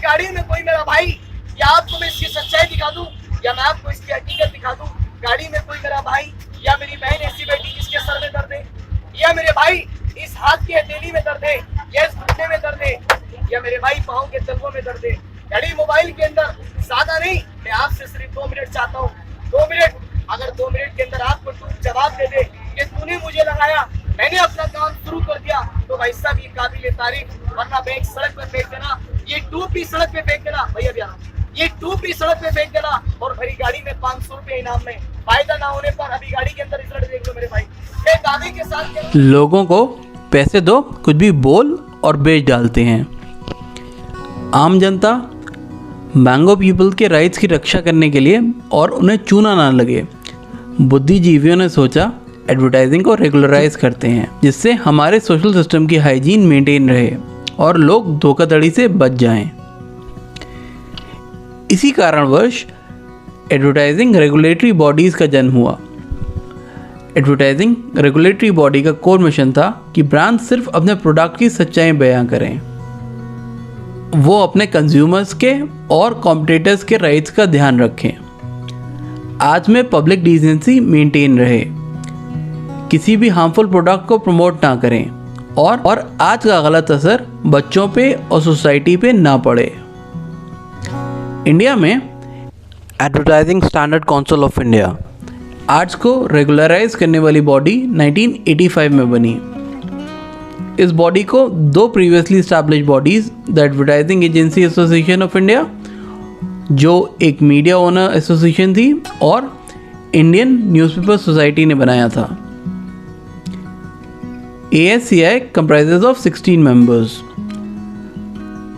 गाड़ी में कोई मेरा भाई, या आपको मैं इसकी सच्चाई दिखा दूं, या मैं आपको इसकी हकीकत दिखा दूं, गाड़ी में कोई मेरा भाई या मेरी बहन ऐसी बैठी जिसके सर में दर्द है, या मेरे भाई इस हाथ की हथेली में दर्द है, या इस घुटने में दर्द है, या मेरे भाई पाँव के तलवों में दर्द है। घड़ी मोबाइल के अंदर ज्यादा नहीं, मैं आपसे सिर्फ 2 मिनट चाहता हूँ, 2 मिनट। अगर 2 मिनट के अंदर आपको तू जवाब दे दे कि तूने मुझे लगाया, मैंने अपना काम शुरू कर दिया, तो भाई साहब ये काबिल तारीफ, वरना बैग सड़क पे फेंक देना, ये टूपी सड़क पे फेंक देना, भैया भैया ये टूपी सड़क पे फेंक देना, और भरी गाड़ी में 500 रुपए इनाम में, फायदा ना होने पर अभी गाड़ी के अंदर रिजल्ट देख लो मेरे भाई। मैं दादी के साथ लोगों को पैसे दो, कुछ भी बोल और बेच डालते हैं। आम जनता मैंगो पीपल के राइट्स की रक्षा करने के लिए और उन्हें चूना ना लगे, बुद्धिजीवियों ने सोचा एडवर्टाइजिंग को रेगुलराइज करते हैं, जिससे हमारे सोशल सिस्टम की हाइजीन मेंटेन रहे और लोग धोखाधड़ी से बच जाएं। इसी कारणवश एडवर्टाइजिंग रेगुलेटरी बॉडीज़ का जन्म हुआ। एडवर्टाइजिंग रेगुलेटरी बॉडी का कोर मिशन था कि ब्रांड सिर्फ अपने प्रोडक्ट की सच्चाई बयां करें, वो अपने कंज्यूमर्स के और कॉम्पिटिटर्स के राइट्स का ध्यान रखें, आज में पब्लिक डिसेंसी मेंटेन रहे, किसी भी हार्मफुल प्रोडक्ट को प्रमोट ना करें और आज का गलत असर बच्चों पे और सोसाइटी पे ना पड़े। इंडिया में advertising standard council of India arts को रेगुलराइज करने वाली बॉडी 1985 में बनी। इस बॉडी को 2 previously establish bodies, the advertising agency association of India, जो एक मीडिया ओनर एसोसिएशन थी, और इंडियन न्यूज़पेपर सोसाइटी ने बनाया था। ASCI comprises of 16 members।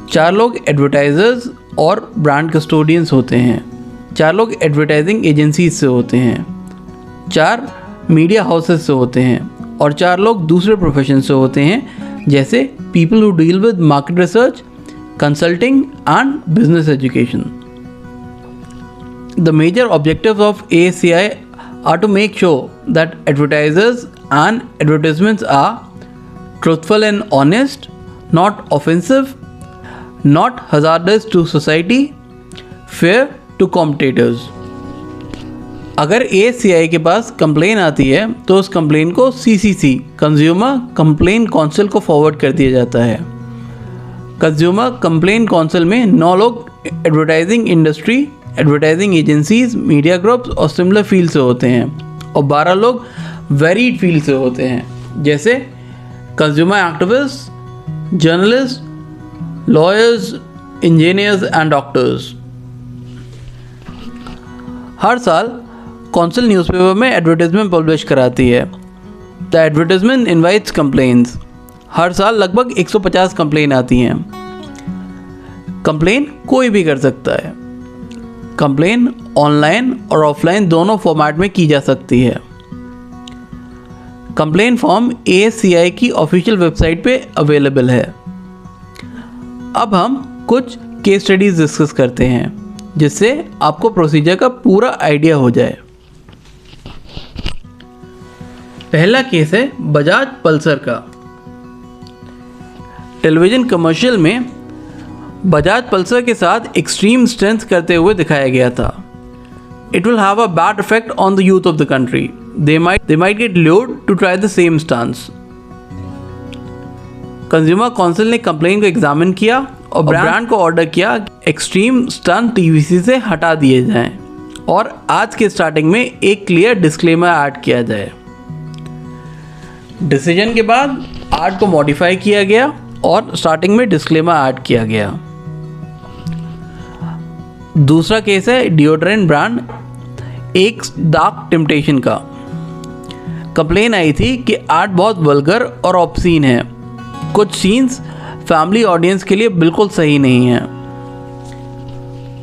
4 लोग एडवर्टाइजर्स और ब्रांड कस्टोडियंस होते हैं, 4 लोग एडवर्टाइजिंग एजेंसीज से होते हैं, 4 मीडिया हाउसेस से होते हैं, और 4 लोग दूसरे प्रोफेशन से होते हैं, जैसे people who deal with market research, consulting and business education. The major objectives of ASCI are to make sure that advertisers and advertisements are truthful and honest, not offensive, not hazardous to society, fair to competitors। अगर ASCI के पास complain आती है तो उस complain को CCC consumer complain council को forward कर दिया जाता है। कंज्यूमर कंप्लेन काउंसिल में 9 लोग advertising industry, advertising agencies, media groups और सिमिलर फील्ड से होते हैं, और 12 लोग वेरीड फील्ड से होते हैं, जैसे consumer activist, journalist, lawyers, engineers and doctors. हर साल काउंसिल न्यूज़पेपर में एडवर्टाइजमेंट पब्लिश कराती है। The advertisement invites complaints. हर साल लगभग 150 कंप्लेन आती हैं। कंप्लेन कोई भी कर सकता है। कंप्लेन ऑनलाइन और ऑफलाइन दोनों फॉर्मेट में की जा सकती है। कंप्लेन फॉर्म ASCI की ऑफिशियल वेबसाइट पे अवेलेबल है। अब हम कुछ केस स्टडीज डिस्कस करते हैं, जिससे आपको प्रोसीजर का पूरा आइडिया हो जाए। पहला केस है बजाज पल्सर का। टेलीविज़न कमर्शियल में बजाज पल्सर के साथ एक्सट्रीम स्ट्रेंथ करते हुए दिखाया गया था। It will have a bad effect on the youth of the country. They might get lured to try the same stunts. Consumer council ने कंप्लेन को एग्जामिन किया और ब्रांड को ऑर्डर किया एक्सट्रीम स्टंट TVC से हटा दिए जाएं और आज के स्टार्टिंग में एक क्लियर डिस्क्लेमर ऐड किया जाए। डिसीजन के बाद ऐड को मॉडिफाई किया गया और स्टार्टिंग में डिस्क्लेमर ऐड किया गया। दूसरा केस है डिओड्रेंट ब्रांड एक डार्क टेम्पटेशन का। कंप्लेन आई थी कि ऐड बहुत वल्गर और ऑब्सीन है, कुछ सीन्स फैमिली ऑडियंस के लिए बिल्कुल सही नहीं है।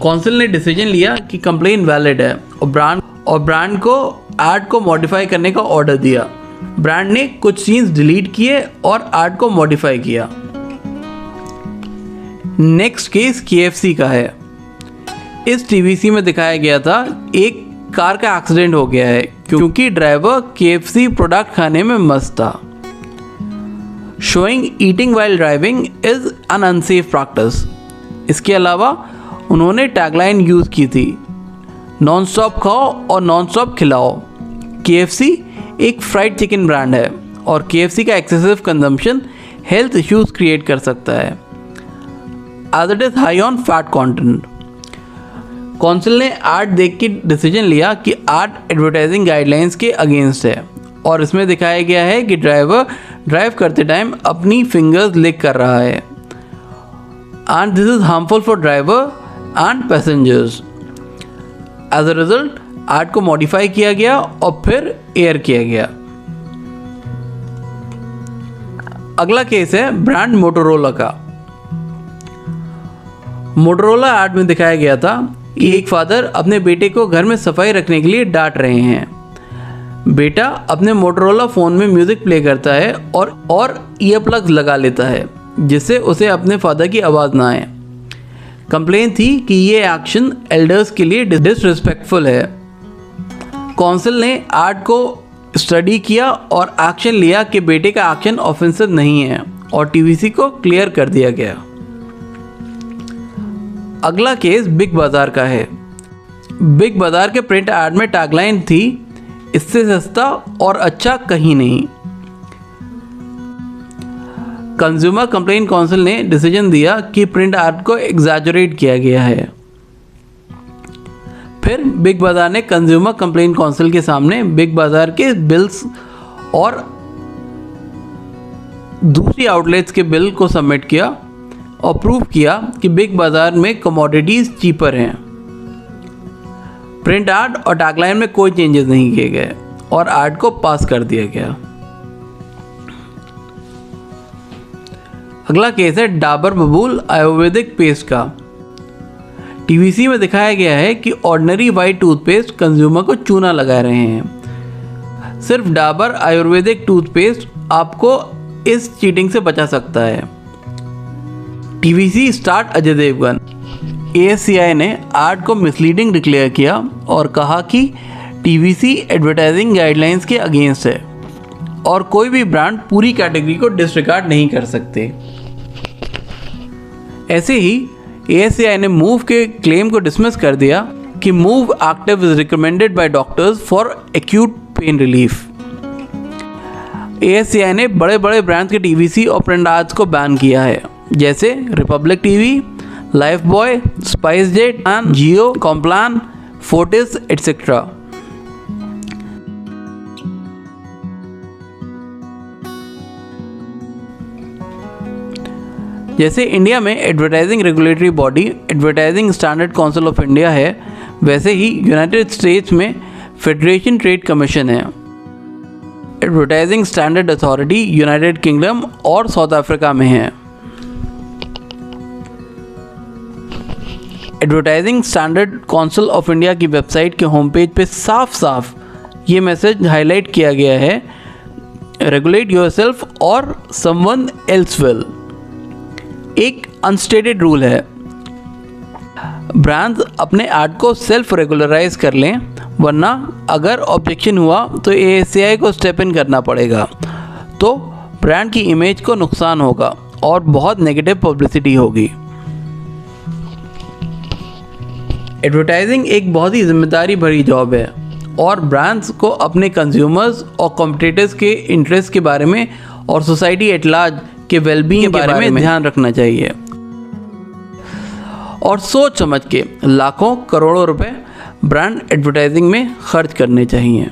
काउंसिल ने डिसीजन लिया कि कंप्लेन वैलिड है और ब्रांड को ऐड को मॉडिफाई करने का ऑर्डर दिया। ब्रांड ने कुछ सीन्स डिलीट किए और ऐड को मॉडिफाई किया। नेक्स्ट केस KFC का है। इस TVC में दिखाया गया था एक कार का एक्सीडेंट हो गया है क्योंकि ड्राइवर KFC प्रोडक्ट खाने में मस्त था। Showing eating while driving is an unsafe practice. इसके अलावा उन्होंने टैगलाइन यूज़ की थी, नॉन स्टॉप खाओ और नॉन स्टॉप खिलाओ। KFC एक फ्राइड चिकन ब्रांड है और KFC का excessive consumption health issues create कर सकता है as it is high on fat content. Council ने ऐड देख के डिसीजन लिया कि ऐड एडवर्टाइजिंग गाइडलाइंस के अगेंस्ट है और इसमें दिखाया गया है कि ड्राइवर ड्राइव करते टाइम अपनी फिंगर्स लिक कर रहा है and this is harmful for driver and passengers. As a result add को मॉडिफाई किया गया और फिर एयर किया गया। अगला केस है ब्रांड मोटोरोला का। मोटोरोला ऐड में दिखाया गया था कि एक फादर अपने बेटे को घर में सफाई रखने के लिए डांट रहे हैं। बेटा अपने मोटोरोला फ़ोन में म्यूज़िक प्ले करता है और ईयर प्लग्स लगा लेता है जिससे उसे अपने फादर की आवाज़ ना आए। कंप्लेन थी कि ये एक्शन एल्डर्स के लिए डिसरिस्पेक्टफुल है। काउंसिल ने ऐड को स्टडी किया और एक्शन लिया कि बेटे का एक्शन ऑफेंसिव नहीं है और TVC को क्लियर कर दिया गया। अगला केस बिग बाज़ार का है। बिग बाज़ार के प्रिंट ऐड में टैगलाइन थी, इससे सस्ता और अच्छा कहीं नहीं। कंज्यूमर कंप्लेंट काउंसिल ने डिसीजन दिया कि प्रिंट ऐड को एग्जैजरेट किया गया है। फिर बिग बाज़ार ने कंज्यूमर कंप्लेंट काउंसिल के सामने बिग बाज़ार के बिल्स और दूसरी आउटलेट्स के बिल को सबमिट किया और प्रूव किया कि बिग बाज़ार में कमोडिटीज़ चीपर हैं। प्रिंट ऐड और टैगलाइन में कोई चेंजेस नहीं किए गए और ऐड को पास कर दिया गया। अगला केस है डाबर बबूल आयुर्वेदिक पेस्ट का। TVC में दिखाया गया है कि ऑर्डिनरी वाइट टूथपेस्ट कंज्यूमर को चूना लगा रहे हैं। सिर्फ डाबर आयुर्वेदिक टूथपेस्ट आपको इस चीटिंग से बचा सकता है। TVC star Ajay Devgan. ASCI ने ऐड को मिसलीडिंग डिक्लेयर किया और कहा कि TVC एडवर्टाइजिंग गाइडलाइंस के अगेंस्ट है और कोई भी ब्रांड पूरी कैटेगरी को डिसरिगार्ड नहीं कर सकते। ऐसे ही ASCI ने मूव के क्लेम को डिसमिस कर दिया कि move active is recommended by doctors for acute pain relief. ASCI ने बड़े बड़े ब्रांड्स के TVC और प्रिंट एड्स को बैन किया है, जैसे Republic TV, Lifebuoy, SpiceJet, Jio, Complan, Fortis etcetera. जैसे इंडिया में advertising regulatory body advertising standard council of India है, वैसे ही यूनाइटेड स्टेट्स में फेडरेशन ट्रेड कमीशन है। Advertising standard authority United Kingdom और साउथ अफ्रीका में है। Advertising standard council of India की वेबसाइट के होम पेज पे साफ साफ ये मैसेज हाईलाइट किया गया है, रेगुलेट योरसेल्फ और समवन एल्स विल। एक अनस्टेटेड रूल है, ब्रांड्स अपने ऐड को सेल्फ रेगुलराइज कर लें, वरना अगर ऑब्जेक्शन हुआ तो ASCI को स्टेप इन करना पड़ेगा, तो ब्रांड की इमेज को नुकसान होगा और बहुत नेगेटिव पब्लिसिटी होगी। एडवर्टाइजिंग एक बहुत ही जिम्मेदारी भरी जॉब है और ब्रांड्स को अपने कंज्यूमर्स और कॉम्पिटिटर्स के इंटरेस्ट के बारे में और सोसाइटी एट लार्ज के वेलबींग के बारे में ध्यान रखना चाहिए और सोच समझ के लाखों करोड़ों रुपए ब्रांड एडवर्टाइजिंग में खर्च करने चाहिए।